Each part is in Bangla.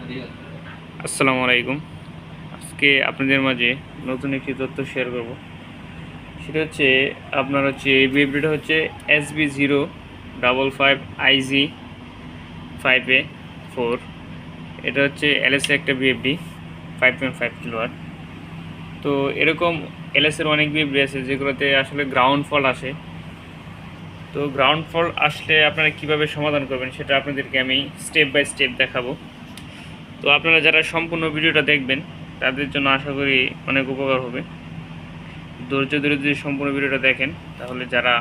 আসসালামু আলাইকুম। আজকে আপনাদের মাঝে নতুন একটি তথ্য শেয়ার করব। সেটা হচ্ছে এই বিএফডিটা হচ্ছে SB055IG5A4। এটা হচ্ছে এলএসএ একটা বিএফডি 5.5 কিলোওয়াট। তো এরকম এলএসের অনেক বিএফডি আছে যেগুলোতে আসলে গ্রাউন্ড ফল আসে। তো গ্রাউন্ড ফল আসলে আপনারা কিভাবে সমাধান করবেন সেটা আপনাদেরকে আমি স্টেপ বাই স্টেপ দেখাবো। তো আপনারা যারা সম্পূর্ণ ভিডিওটা দেখবেন তাদের জন্য আশা করি অনেক উপকার হবে। ধৈর্য ধরে যদি সম্পূর্ণ ভিডিওটা দেখেন তাহলে যারা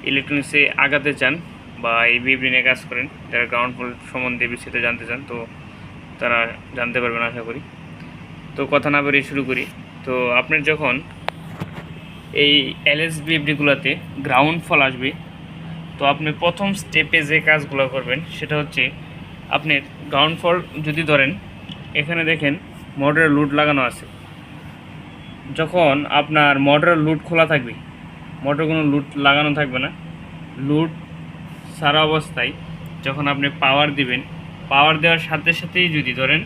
ইলেকট্রনিক্সে আগাতে চান বা এই বিএফডি নিয়ে কাজ করেন, যারা গ্রাউন্ড ফল সম্বন্ধে বিস্তারিত জানতে চান, তো তারা জানতে পারবেন আশা করি। তো কথা না বাড়িয়ে শুরু করি। তো আপনার যখন এই এলএস বিএফডিগুলোতে গ্রাউন্ড ফল আসবে, তো আপনি প্রথম স্টেপে যে কাজগুলো করবেন সেটা হচ্ছে আপনার গ্রাউন্ড ফল যদি ধরেন, এখানে দেখেন মোটরের লুট লাগানো আছে। যখন আপনার মোটরের লুট খোলা থাকবে, মোটর কোনো লুট লাগানো থাকবে না, লুট সারা অবস্থায় যখন আপনি পাওয়ার দিবেন, পাওয়ার দেওয়ার সাথে সাথেই যদি ধরেন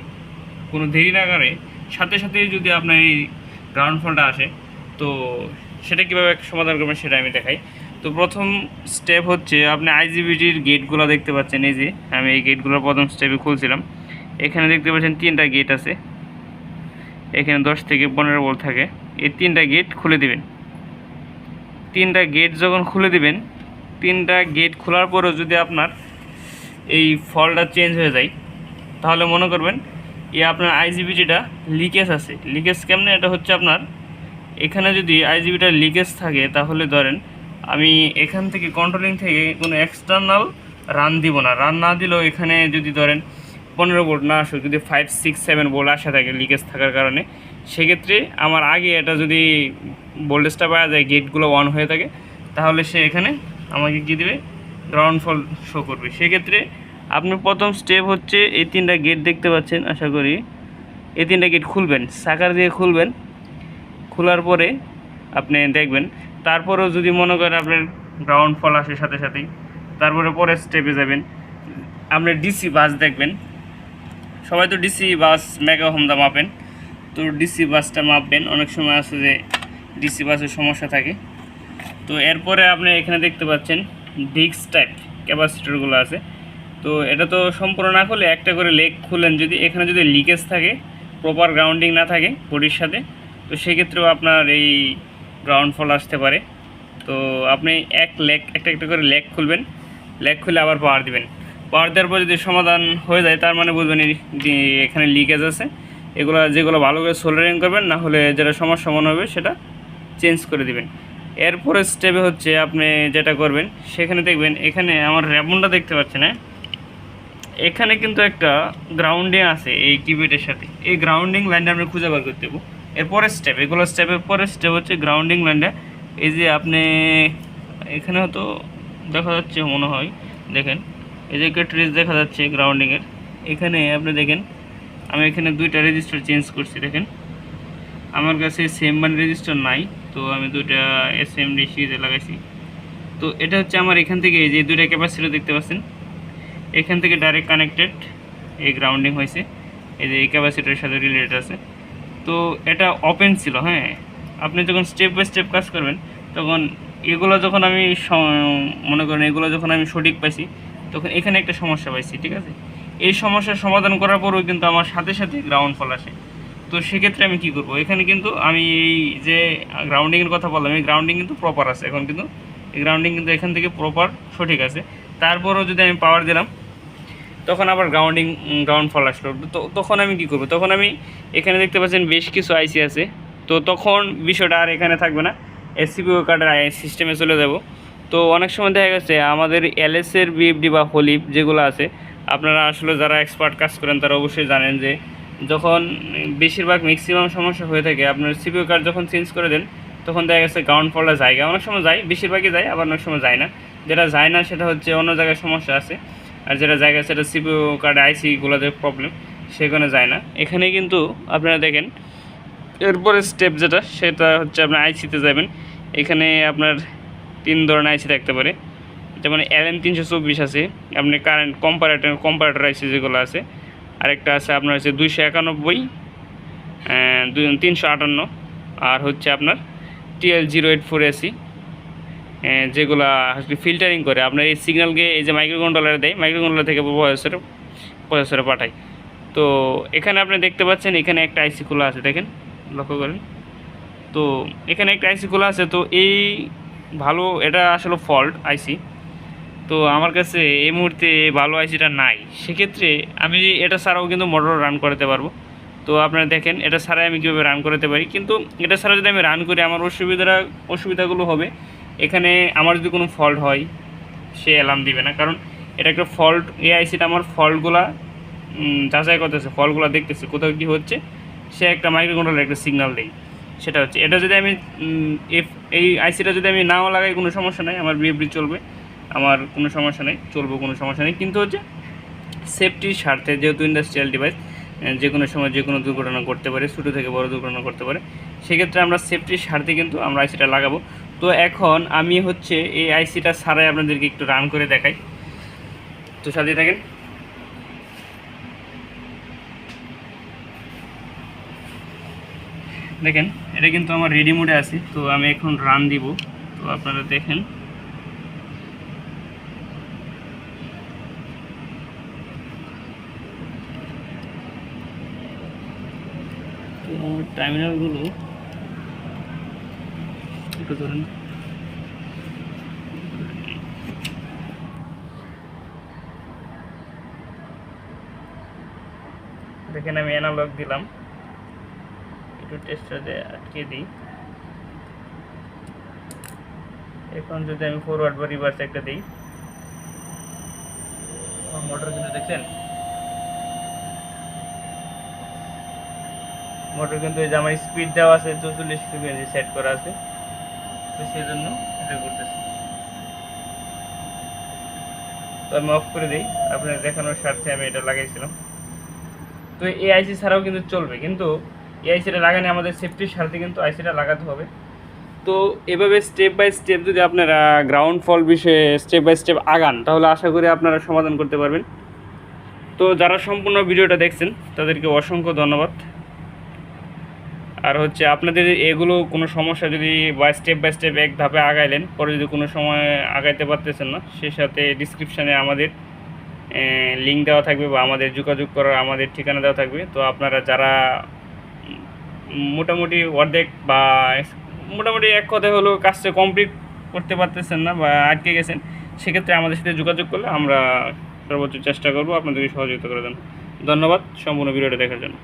কোনো দেরি না করে সাথে সাথেই যদি আপনার এই গ্রাউন্ড ফলটা আসে, তো সেটা কীভাবে সমাধান করবেন সেটা আমি দেখাই। তো প্রথম স্টেপ হচ্ছে আপনি আইজিবিটির গেটগুলো দেখতে পাচ্ছেন। এই যে আমি এই গেটগুলোর প্রথম স্টেপে খুলছিলাম, এখানে দেখতে পাচ্ছেন 3টা গেট আছে। এখানে 10 থেকে 15 ভোল্ট থাকে। এই 3টা গেট খুলে দিবেন। 3টা গেট যখন খুলে দিবেন, 3টা গেট খোলার পরেও যদি আপনার এই ফলটা চেঞ্জ হয়ে যায়, তাহলে মনে করবেন আপনার আইজিবিটিটা লিকেজ আছে। লিকেজ কেমনে? এটা হচ্ছে আপনার এখানে যদি আইজিবিটার লিকেজ থাকে, তাহলে ধরেন আমি এখান থেকে কন্ট্রোলিং থেকে কোনো এক্সটার্নাল রান দিব না। রান না দিলেও এখানে যদি ধরেন 15 ভোল্ট না আসে, যদি 5, 6, 7 ভোল্ট আসা থাকে লিকেজ থাকার কারণে, সেক্ষেত্রে আমার আগে এটা যদি ভোল্টেজটা পাওয়া যায়, গেটগুলো অন হয়ে থাকে, তাহলে সে এখানে আমাকে কী দেবে? গ্রাউন্ড ফল শো করবে। সেক্ষেত্রে আপনি প্রথম স্টেপ হচ্ছে এই 3টা গেট দেখতে পাচ্ছেন, আশা করি এই 3টা গেট খুলবেন, সাকার দিয়ে খুলবেন। খোলার পরে আপনি দেখবেন, তারপরেও যদি মনে করেন আপনার গ্রাউন্ড ফল আসে সাথে সাথেই, তারপরে পরের স্টেপে যাবেন, আপনি ডিসি বাস দেখবেন। সবাই তো ডিসি বাস মেগা হোমদা মাপেন, তো ডিসি বাসটা মাপবেন। অনেক সময় আছে যে ডিসি বাসের সমস্যা থাকে। তো এরপরে আপনি এখানে দেখতে পাচ্ছেন ডিস্ক টাইপ ক্যাপাসিটরগুলো আছে। তো এটা তো সম্পূর্ণ না খুলে একটা করে লেগ খুলেন। যদি এখানে যদি লিকেজ থাকে, প্রপার গ্রাউন্ডিং না থাকে বডির সাথে, তো সেক্ষেত্রেও আপনার এই গ্রাউন্ড ফল আসতে পারে। তো আপনি একটা একটা করে লেগ খুলবেন। লেগ খুলে আবার পাওয়ার দিবেন। পাওয়ার দেওয়ার পর যদি সমাধান হয়ে যায়, তার মানে বুঝবেন এখানে লিকেজ আছে। যেগুলো ভালো করে সোল্ডারিং করবেন, না হলে যেটা সমস্যা মনে হবে সেটা চেঞ্জ করে দিবেন। এরপরে স্টেপে হচ্ছে আপনি যেটা করবেন, সেখানে দেখবেন এখানে আমার র্যাবনটা দেখতে পাচ্ছেন। হ্যাঁ, এখানে কিন্তু একটা গ্রাউন্ডিং আছে এই কিবোর্ডের সাথে। এই গ্রাউন্ডিং লাইনটা আমরা খুঁজে বার করতে দেবো। এরপরের স্টেপ, এগুলো স্টেপের পরের স্টেপ হচ্ছে গ্রাউন্ডিং লাইনটা। এই যে আপনি এখানে হয়তো দেখা যাচ্ছে মনে হয়, দেখেন এই যে ট্রেস দেখা যাচ্ছে গ্রাউন্ডিংয়ের। এখানে আপনি দেখেন আমি এখানে 2টা রেজিস্টার চেঞ্জ করছি। দেখেন আমার কাছে সেম মান রেজিস্টার নাই, তো আমি 2টা SMD সিরিজে লাগাইছি। তো এটা হচ্ছে আমার এখান থেকে এই যে 2টা ক্যাপাসিটর দেখতে পাচ্ছেন, এখান থেকে ডাইরেক্ট কানেক্টেড এই গ্রাউন্ডিং হয়েছে। এই যে এই ক্যাপাসিটরের সাথে রিলেটেড আছে। তো এটা ওপেন ছিল। হ্যাঁ, আপনি যখন স্টেপ বাই স্টেপ কাজ করবেন, তখন এগুলো যখন আমি মনে করেন এগুলো যখন আমি সঠিক পাইছি, তখন এখানে একটা সমস্যা পাইছি। ঠিক আছে, এই সমস্যার সমাধান করার পরেও কিন্তু আমার সাথে সাথে গ্রাউন্ড ফল আসে। তো সেক্ষেত্রে আমি কি করব? এখানে কিন্তু আমি এই যে গ্রাউন্ডিংয়ের কথা বললাম, এই গ্রাউন্ডিং কিন্তু প্রপার আছে। এখন কিন্তু এই গ্রাউন্ডিং কিন্তু এখান থেকে প্রপার সঠিক আছে। তারপরেও যদি আমি পাওয়ার দিলাম, তখন আবার গ্রাউন্ড ফল আসলো। তো তখন আমি কি করব? তখন আমি এখানে দেখতে পাচ্ছেন বেশ কিছু আইসি আছে। তো তখন বিষয়টা আর এখানে থাকবে না, সিপিইউ কার্ডের সিস্টেমে চলে যাব। তো অনেক সময় দেখা গেছে আমাদের এলএসের বিএফডি বা হোলিপ যেগুলো আছে, আপনারা আসলে যারা এক্সপার্ট কাজ করেন তারা অবশ্যই জানেন যে যখন বেশিরভাগ ম্যাক্সিমাম সমস্যা হয়ে থাকে, আপনার সিপিইউ কার্ড যখন চেঞ্জ করে দেন, তখন দেখা গেছে গ্রাউন্ড ফলটা জায়গা অনেক সময় যায়, বেশিরভাগই যায়, আবার অনেক সময় যায় না। যেটা যায় না সেটা হচ্ছে অন্য জায়গায় সমস্যা আছে, আর যেটা জায়গা সেটা সিপিইউ কার্ড আইসিগুলোতে প্রবলেম, সেখানে যায় না। এখানে কিন্তু আপনারা দেখেন এরপরে স্টেপ যেটা, সেটা হচ্ছে আপনার আইসিতে যাবেন। এখানে আপনার 3 ধরনের আইসি থাকতে পারে, যেমন LM324 আছে, আপনি কারেন্ট কম্পারেটর আইসি যেগুলো আছে, আরেকটা আছে আপনার হচ্ছে 291 358, আর হচ্ছে আপনার TL084AC, যেগুলা ফিল্টারিং করে আপনার এই সিগন্যালকে এই যে মাইক্রো কন্ট্রোলারে দেয়, মাইক্রো কন্ট্রোলার থেকে প্রসেসরে পাঠায়। তো এখানে আপনি দেখতে পাচ্ছেন এখানে একটা আইসি খোলা আছে, দেখেন লক্ষ্য করেন। তো এখানে একটা আইসি খোলা আছে, তো এই ভালো এটা আসলে ফল্ট আইসি। তো আমার কাছে এই মুহূর্তে ভালো আইসিটা নাই, সেক্ষেত্রে আমি এটা ছাড়াও কিন্তু মোটর রান করতে পারবো। তো আপনারা দেখেন এটা ছাড়াই আমি কীভাবে রান করতে পারি, কিন্তু এটা ছাড়া যদি আমি রান করি আমার অসুবিধাগুলো হবে। এখানে আমার যদি কোনো ফল্ট হয় সে অ্যালার্ম দিবে না, কারণ এটা একটা ফল্ট। এই আইসিটা আমার ফল্টগুলা যাচাই করতেছে, ফল্টগুলো দেখতেছে কোথাও কী হচ্ছে, সে একটা মাইক্রো কন্ট্রোলার একটা সিগন্যাল দেয়। সেটা হচ্ছে এটা যদি আমি এই আইসিটা যদি আমি নাও লাগাই কোনো সমস্যা নাই, আমার বিএফডি চলবে, আমার কোনো সমস্যা নেই, চলবো, কোনো সমস্যা নেই। কিন্তু হচ্ছে সেফটির স্বার্থে, যেহেতু ইন্ডাস্ট্রিয়াল ডিভাইস যে কোনো সময় যে কোনো দুর্ঘটনা করতে পারে, ছোটো থেকে বড় দুর্ঘটনা করতে পারে, সেক্ষেত্রে আমরা সেফটির স্বার্থে কিন্তু আমরা আইসিটা লাগাবো। তো এখন আমি হচ্ছে এই আইসিটা ছাড়াই আপনাদেরকে একটু রান করে দেখাই, তো সাথে থাকেন। দেখেন এটা কিন্তু আমার রেডি মোডে আছে, তো আমি এখন রান দিব, তো আপনারা দেখেন। টার্মিনালগুলো একটু ধরেন, দেখেন আমি অ্যানালগ দিলাম, একটু টেস্টারে আটকে দিই। এখন যদি আমি ফরওয়ার্ড বা রিভার্স একটা দিই, মোটর কিন্তু দেখছেন, মোটর কিন্তু এই যে আমার স্পিড দেওয়া আছে 44 ফ্রিকোয়েন্সি সেট করা আছে, তো সেই জন্য এটা করতেছি। তো আমি অফ করে দিই, আপনাদের দেখানোর স্বার্থে আমি এটা লাগাইছিলাম। তো এই আইসি ছাড়াও কিন্তু চলবে, কিন্তু এই আইসিটা লাগানো আমাদের সেফটির স্বার্থে কিন্তু আইসিটা লাগাতে হবে। তো এভাবে স্টেপ বাই স্টেপ যদি আপনারা গ্রাউন্ড ফল বিষয়ে স্টেপ বাই স্টেপ আগান, তাহলে আশা করি আপনারা সমাধান করতে পারবেন। তো যারা সম্পূর্ণ ভিডিওটা দেখছেন তাদেরকে অসংখ্য ধন্যবাদ। আর হচ্ছে আপনাদের এগুলো কোনো সমস্যা যদি বা স্টেপ বাই স্টেপ এক ধাপে আগাইলেন, পরে যদি কোনো সময় আগাইতে পারতেছেন না, সেই সাথে ডিসক্রিপশানে আমাদের লিঙ্ক দেওয়া থাকবে বা আমাদের যোগাযোগ করার আমাদের ঠিকানা দেওয়া থাকবে। তো আপনারা যারা মোটামুটি অর্ধেক বা মোটামুটি এক কথা হলো কাজটা কমপ্লিট করতে পারতেছেন না বা আটকে গেছেন, সেক্ষেত্রে আমাদের সাথে যোগাযোগ করলে আমরা সর্বোচ্চ চেষ্টা করব আপনাদেরকে সহযোগিতা করার জন্য। ধন্যবাদ সম্পূর্ণ ভিডিওটা দেখার জন্য।